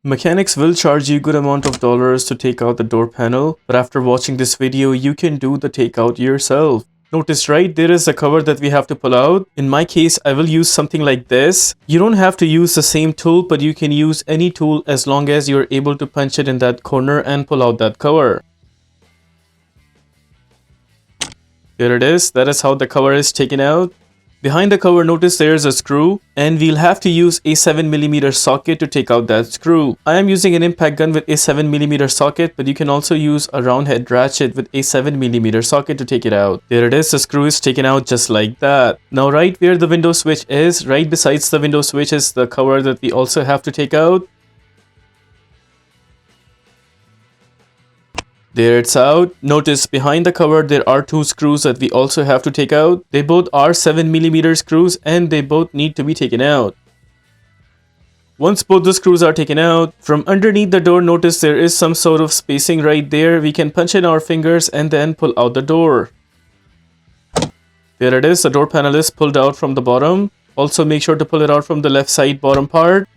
Mechanics will charge you good amount of dollars to take out the door panel, but after watching this video, you can do the takeout yourself. Notice right there is a cover that we have to pull out. In my case, I will use something like this. You don't have to use the same tool, but you can use any tool as long as you're able to punch it in that corner and pull out that cover. Here it is. That is how the cover is taken out. Behind the cover, notice there's a screw, and we'll have to use a 7mm socket to take out that screw. I am using an impact gun with a 7mm socket, but you can also use a round head ratchet with a 7mm socket to take it out. There it is, the screw is taken out just like that. Now right where the window switch is, right besides the window switch is the cover that we also have to take out. There it's out. Notice behind the cover there are two screws that we also have to take out. They both are 7mm screws and they both need to be taken out. Once both the screws are taken out, from underneath the door notice there is some sort of spacing right there. We can punch in our fingers and then pull out the door. There it is, the door panel is pulled out from the bottom. Also make sure to pull it out from the left side bottom part.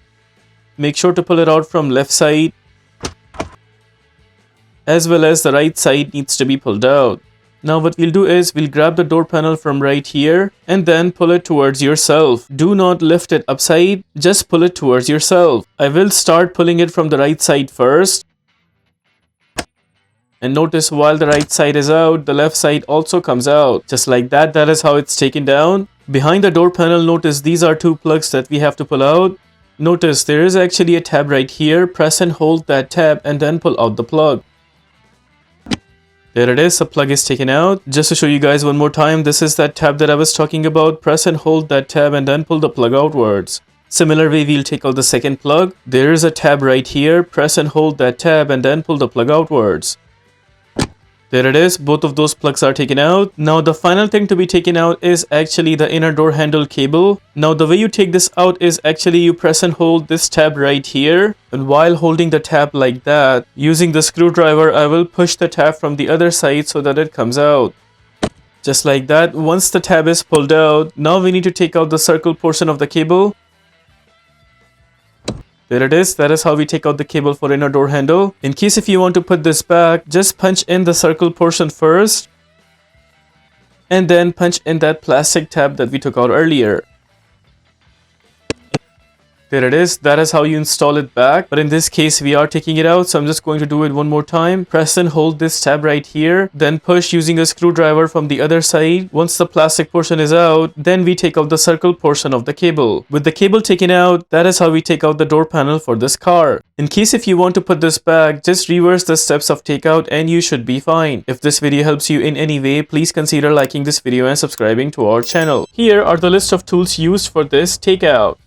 Make sure to pull it out from left side, as well as the right side needs to be pulled out. Now what we'll do is we'll grab the door panel from right here and then pull it towards yourself. Do not lift it upside, just pull it towards yourself. I will start pulling it from the right side first. And notice while the right side is out, the left side also comes out. Just like that, that is how it's taken down. Behind the door panel, notice these are two plugs that we have to pull out. Notice there is actually a tab right here. Press and hold that tab and then pull out the plug. There it is, the plug is taken out. Just to show you guys one more time, this is that tab that I was talking about. Press and hold that tab and then pull the plug outwards. Similar way, we'll take out the second plug. There is a tab right here. Press and hold that tab and then pull the plug outwards. There it is, both of those plugs are taken out. Now the final thing to be taken out is actually the inner door handle cable. Now the way you take this out is actually you press and hold this tab right here. And while holding the tab like that, using the screwdriver, I will push the tab from the other side so that it comes out. Just like that. Once the tab is pulled out, now we need to take out the circle portion of the cable. There it is, that is how we take out the cable for inner door handle. In case if you want to put this back, just punch in the circle portion first. And then punch in that plastic tab that we took out earlier. There it is, that is how you install it back. But in this case, we are taking it out, so I'm just going to do it one more time. Press and hold this tab right here. Then push using a screwdriver from the other side. Once the plastic portion is out, then we take out the circle portion of the cable. With the cable taken out, that is how we take out the door panel for this car. In case if you want to put this back, just reverse the steps of takeout and you should be fine. If this video helps you in any way, please consider liking this video and subscribing to our channel. Here are the list of tools used for this takeout.